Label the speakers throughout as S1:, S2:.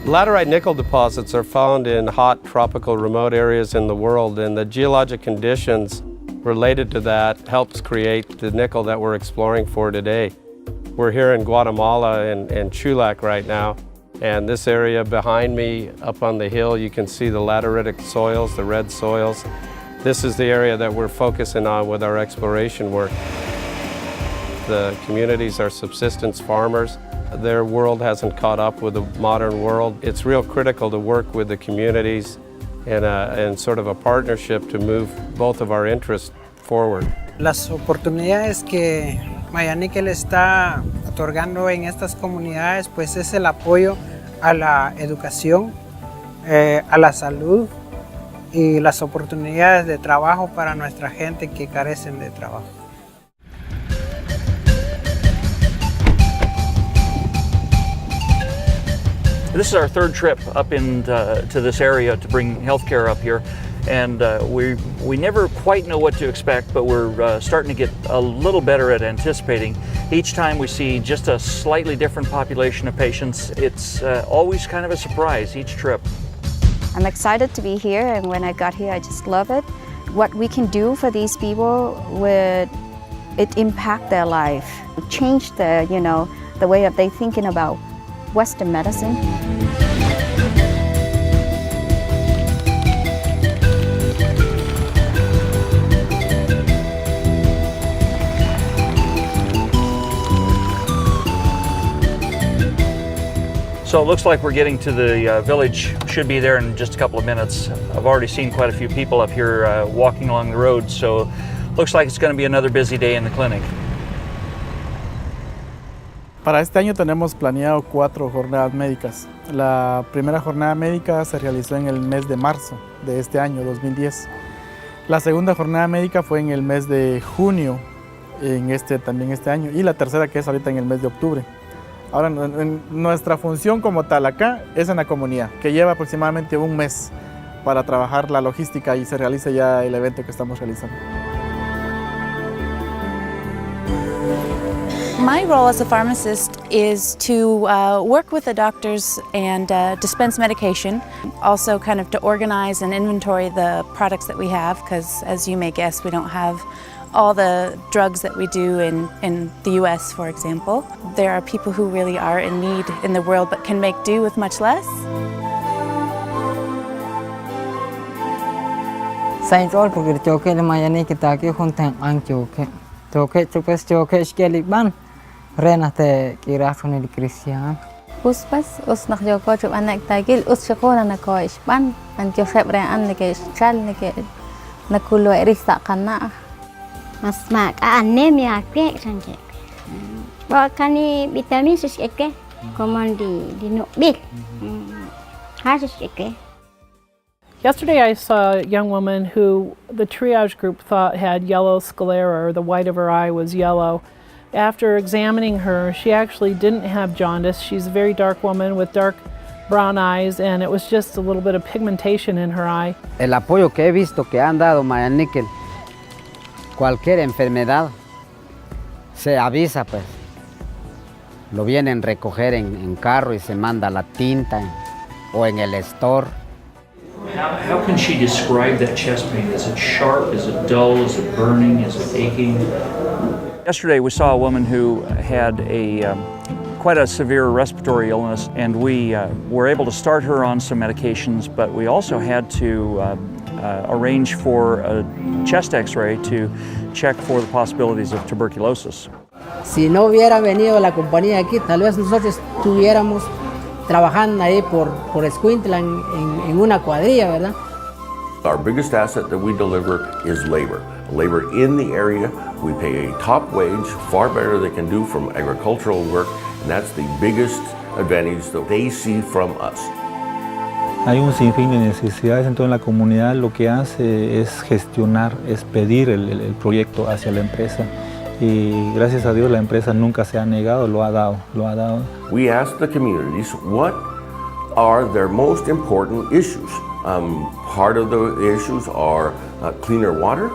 S1: Laterite nickel deposits are found in hot tropical remote areas in the world, and the geologic conditions related to that helps create the nickel that we're exploring for today. We're here in Guatemala and Chulac right now, and this area behind me up on the hill, you can see the lateritic soils, the red soils. This is the area that we're focusing on with our exploration work. The communities are subsistence farmers. Their world hasn't caught up with the modern world. It's real critical to work with the communities and sort of a partnership to move both of our interests forward.
S2: Las oportunidades que Maya Nickel está otorgando en estas comunidades pues es el apoyo a la educación, a la salud y las oportunidades de trabajo para nuestra gente que carecen de trabajo.
S3: This is our third trip up to this area to bring healthcare up here, and we never quite know what to expect, but we're starting to get a little better at anticipating. Each time we see just a slightly different population of patients. It's always kind of a surprise each trip.
S4: I'm excited to be here, and when I got here I just love it. What we can do for these people would it impact their life, change the the way of they thinking about Western medicine.
S3: So it looks like we're getting to the village. Should be there in just a couple of minutes. I've already seen quite a few people up here walking along the road, so looks like it's going to be another busy day in the clinic.
S5: Para este año tenemos planeado 4 jornadas médicas. La primera jornada médica se realizó en el mes de marzo de este año, 2010. La segunda jornada médica fue en el mes de junio, también este año. Y la tercera, que es ahorita en el mes de octubre. Ahora, nuestra función como tal acá es en la comunidad, que lleva aproximadamente un mes para trabajar la logística y se realice ya el evento que estamos realizando.
S6: My role as a pharmacist is to work with the doctors and dispense medication, also kind of to organize and inventory the products that we have, because as you may guess, we don't have all the drugs that we do in the US, for example. There are people who really are in need in the world but can make do with much less.
S7: Saint Paul porque choque le mayani kita ke hontan ang choque chupes choque skeli ban rena te kira fune di Christian
S8: Uspas us nak joko chup anak tagil us chakona na ko ispan an josep re an ke chal ne ke na kulo erisa kana
S9: mas mak anemia ke sanke ba kani vitamin sus ke komandi di no bil hasus ke.
S10: Yesterday I saw a young woman who the triage group thought had yellow sclera, or the white of her eye was yellow. After examining her, she actually didn't have jaundice. She's a very dark woman with dark brown eyes, and it was just a little bit of pigmentation in her eye.
S11: El apoyo que he visto que han dado Maya Nickel, cualquier enfermedad se avisa, pues. Lo vienen a recoger en carro y se manda la tinta o en el store.
S3: How can she describe that chest pain? Is it sharp? Is it dull? Is it burning? Is it aching? Yesterday we saw a woman who had quite a severe respiratory illness, and we were able to start her on some medications, but we also had to arrange for a chest x-ray to check for the possibilities of tuberculosis.
S7: Si no hubiera venido la compañía aquí, tal vez nosotros estuviéramos trabajando ahí por Escuintla en una cuadrilla, ¿verdad?
S12: Our biggest asset that we deliver is labor. Labor in the area. We pay a top wage, far better than they can do from agricultural work, and that's the biggest advantage that they see from us.
S13: Hay un sinfín de necesidades en toda la comunidad. Lo que hace es gestionar, es pedir el proyecto hacia la empresa. Y gracias a Dios la empresa nunca se ha negado, lo ha dado.
S12: We ask the communities what are their most important issues. Part of the issues are cleaner water,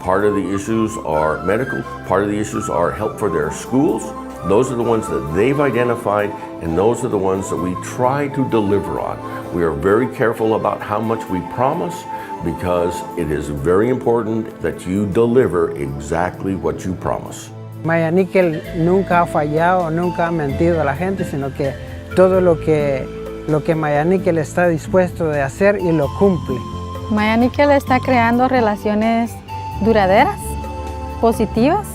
S12: part of the issues are medical, part of the issues are help for their schools. Those are the ones that they've identified, and those are the ones that we try to deliver on. We are very careful about how much we promise because it is very important that you deliver exactly what you promise.
S2: Maya Nickel nunca ha fallado, nunca ha mentido a la gente, sino que todo lo que Maya Nickel está dispuesto de hacer y lo cumple.
S8: Maya Nickel está creando relaciones duraderas, positivas,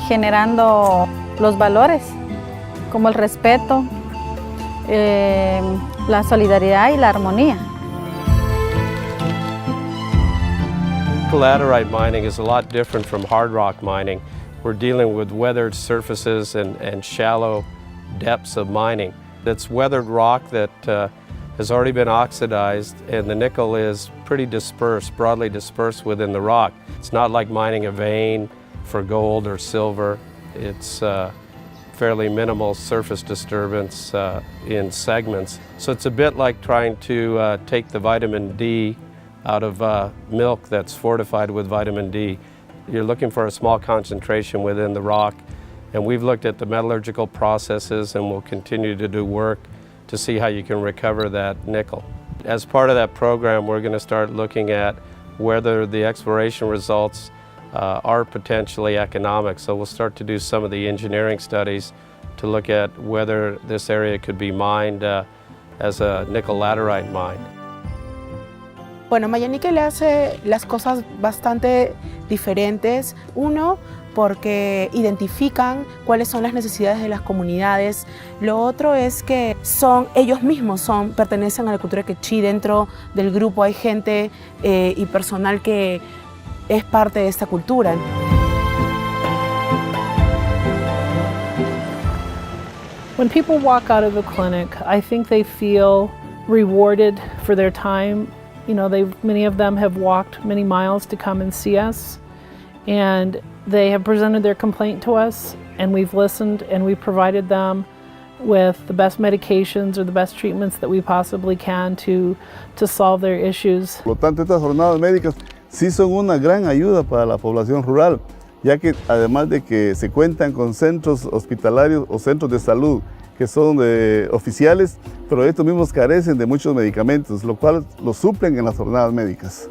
S8: generando los valores como el respeto, la solidaridad y la armonía.
S1: Laterite mining is a lot different from hard rock mining. We're dealing with weathered surfaces and shallow depths of mining. It's weathered rock that has already been oxidized, and the nickel is pretty dispersed, broadly dispersed within the rock. It's not like mining a vein for gold or silver. It's fairly minimal surface disturbance in segments. So it's a bit like trying to take the vitamin D out of milk that's fortified with vitamin D. You're looking for a small concentration within the rock, and we've looked at the metallurgical processes and we'll continue to do work to see how you can recover that nickel. As part of that program, we're going to start looking at whether the exploration results are potentially economic. So we'll start to do some of the engineering studies to look at whether this area could be mined as a nickel laterite mine.
S14: Bueno, Maya Nickel hace las cosas bastante diferentes. Uno, porque identifican cuáles son las necesidades de las comunidades. Lo otro es que ellos mismos pertenecen a la cultura quechí. Dentro del grupo hay gente y personal que es parte de esta cultura.
S10: When people walk out of the clinic, I think they feel rewarded for their time. You know, many of them have walked many miles to come and see us, and they have presented their complaint to us, and we've listened, and we've provided them with the best medications or the best treatments that we possibly can to solve their issues.
S15: Por lo tanto, estas jornadas médicas sí son una gran ayuda para la población rural, ya que además de que se cuentan con centros hospitalarios o centros de salud que son oficiales, pero estos mismos carecen de muchos medicamentos, lo cual los suplen en las jornadas médicas.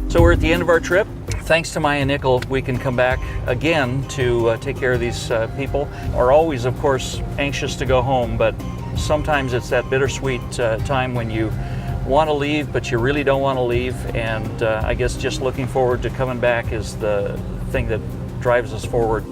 S3: So we're at the end of our trip. Thanks to Maya Nickel, we can come back again to take care of these people. Are always, of course, anxious to go home, but sometimes it's that bittersweet time when you want to leave, but you really don't want to leave. And I guess just looking forward to coming back is the thing that drives us forward.